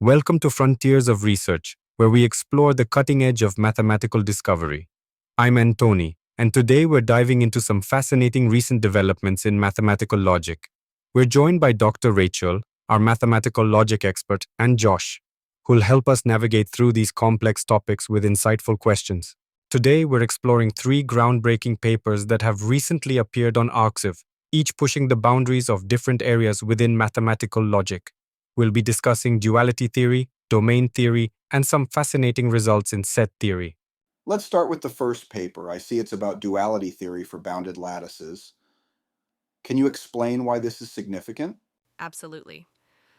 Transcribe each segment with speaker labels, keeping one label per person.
Speaker 1: Welcome to Frontiers of Research, where we explore the cutting edge of mathematical discovery. I'm Antony, and today we're diving into some fascinating recent developments in mathematical logic. We're joined by Dr. Rachel, our mathematical logic expert, and Josh, who'll help us navigate through these complex topics with insightful questions. Today, we're exploring three groundbreaking papers that have recently appeared on Arxiv, each pushing the boundaries of different areas within mathematical logic. We'll be discussing duality theory, domain theory, and some fascinating results in set theory.
Speaker 2: Let's start with the first paper. I see it's about duality theory for bounded lattices. Can you explain why this is significant?
Speaker 3: Absolutely.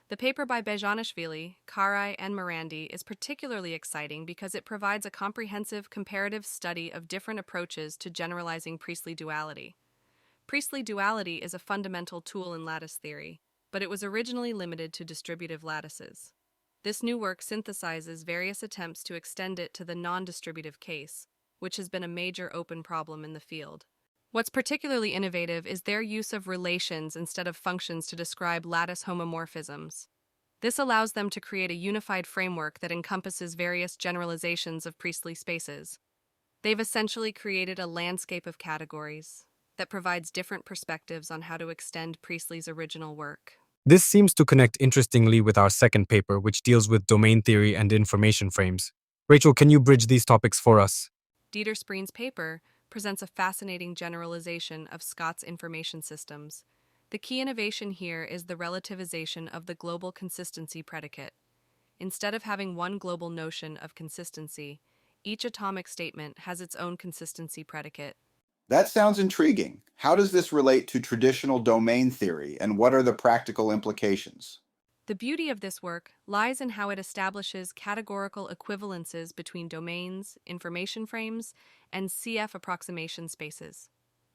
Speaker 3: The paper by Bejanishvili, Karai, and Morandi is particularly exciting because it provides a comprehensive comparative study of different approaches to generalizing Priestley duality. Priestley duality is a fundamental tool in lattice theory, but it was originally limited to distributive lattices. This new work synthesizes various attempts to extend it to the non-distributive case, which has been a major open problem in the field. What's particularly innovative is their use of relations instead of functions to describe lattice homomorphisms. This allows them to create a unified framework that encompasses various generalizations of Priestley spaces. They've essentially created a landscape of categories that provides different perspectives on how to extend Priestley's original work.
Speaker 1: This seems to connect interestingly with our second paper, which deals with domain theory and information frames. Rachel, can you bridge these topics for us?
Speaker 3: Dieter Spreen's paper presents a fascinating generalization of Scott's information systems. The key innovation here is the relativization of the global consistency predicate. Instead of having one global notion of consistency, each atomic statement has its own consistency predicate.
Speaker 2: That sounds intriguing. How does this relate to traditional domain theory, and what are the practical implications?
Speaker 3: The beauty of this work lies in how it establishes categorical equivalences between domains, information frames, and CF approximation spaces.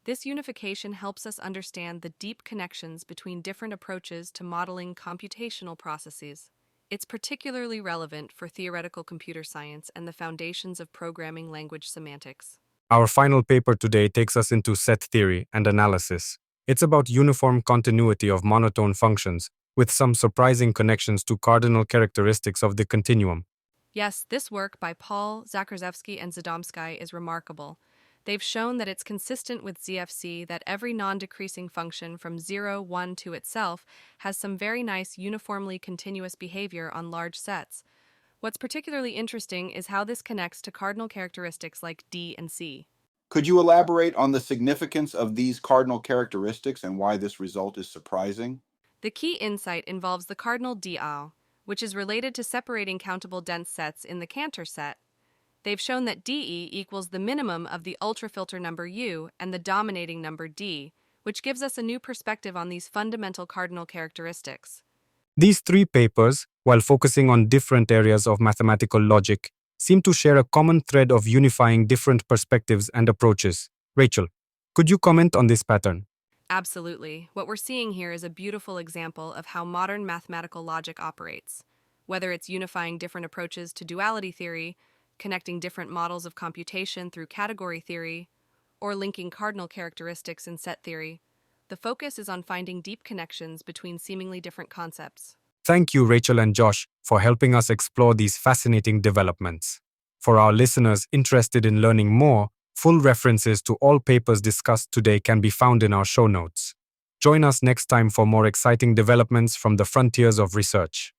Speaker 3: This unification helps us understand the deep connections between different approaches to modeling computational processes. It's particularly relevant for theoretical computer science and the foundations of programming language semantics.
Speaker 1: Our final paper today takes us into set theory and analysis. It's about uniform continuity of monotone functions, with some surprising connections to cardinal characteristics of the continuum.
Speaker 3: Yes, this work by Paul, Zakrzewski, and Zadomsky is remarkable. They've shown that it's consistent with ZFC that every non-decreasing function from 0, 1 to itself has some very nice uniformly continuous behavior on large sets. What's particularly interesting is how this connects to cardinal characteristics like D and C.
Speaker 2: Could you elaborate on the significance of these cardinal characteristics and why this result is surprising?
Speaker 3: The key insight involves the cardinal DAO, which is related to separating countable dense sets in the Cantor set. They've shown that DE equals the minimum of the ultrafilter number U and the dominating number D, which gives us a new perspective on these fundamental cardinal characteristics.
Speaker 1: These three papers, while focusing on different areas of mathematical logic, seem to share a common thread of unifying different perspectives and approaches. Rachel, could you comment on this pattern?
Speaker 3: Absolutely. What we're seeing here is a beautiful example of how modern mathematical logic operates. Whether it's unifying different approaches to duality theory, connecting different models of computation through category theory, or linking cardinal characteristics in set theory, the focus is on finding deep connections between seemingly different concepts.
Speaker 1: Thank you, Rachel and Josh, for helping us explore these fascinating developments. For our listeners interested in learning more, full references to all papers discussed today can be found in our show notes. Join us next time for more exciting developments from the frontiers of research.